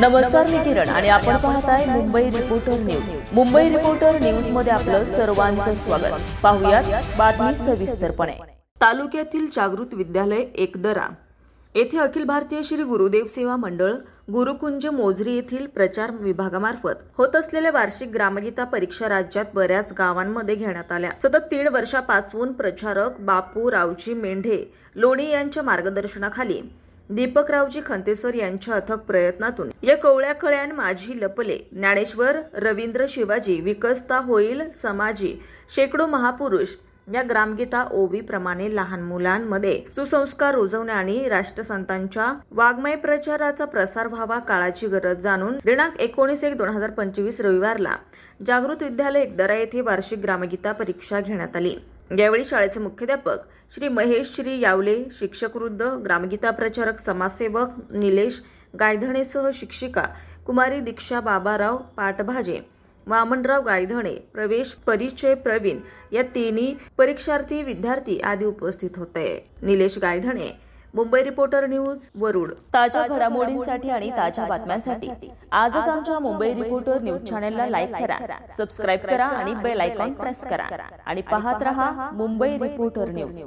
नमस्कार, मी किरण आणि आपण पाहताय Mumbai reporter news. Mumbai reporter news मध्ये आपलं सर्वांचं स्वागत. पाहुयात बातमी सविस्तरपणे. तालुक्यातील जागृत विद्यालय एकदरा येथे अखिल भारतीय श्री गुरुदेव सेवा मंडळ गुरुकुंज मोझरी येथील प्रचार विभागामार्फत होत असलेल्या वार्षिक ग्रामगीता परीक्षा राज्यात बऱ्याच गावांमध्ये घेण्यात आल्या. सतत 3 वर्षापासून प्रचारक बापू रावजी मेंढे लोणी यांच्या मार्गदर्शनाखाली दीपकरावजी खंतेसर यांच्या अथक प्रयत्नातून या कवळ्या कळ्यान माझी लपले, ज्ञानेश्वर रवींद्र शिवाजी विकसता होईल समाजी, शेकडो महापुरुष या ग्रामगीता ओवी प्रमाणे लहान मुलांमध्ये सुसंस्कार रुजवणे आणि राष्ट्रसंतांच्या वाङ्मय प्रचाराचा प्रसार व्हावा, काळाची गरज जाणून दिनांक 19/1/2025 रविवारला जागृत विद्यालय एकदरा येथे वार्षिक ग्रामगीता परीक्षा घेण्यात आली. यावेळी शाळेचे मुख्याध्यापक श्री महेश श्री यावले, शिक्षक वृद्ध, ग्रामगीता प्रचारक समाजसेवक निलेश गायधणेसह शिक्षिका कुमारी दीक्षा बाबाराव पाटभाजे, वामनराव गायधणे, प्रवेश परिचय प्रवीण या तिन्ही परीक्षार्थी विद्यार्थी आदी उपस्थित होते. Nilesh Gaydhane, Mumbai reporter news, Warud. ताज्या घडामोडींसाठी आणि ताज्या बातम्यांसाठी आजच आमच्या मुंबई रिपोर्टर न्यूज चॅनलला लाईक करा, सबस्क्राईब करा आणि बेल आयकॉन प्रेस करा आणि पाहत रहा मुंबई रिपोर्टर न्यूज.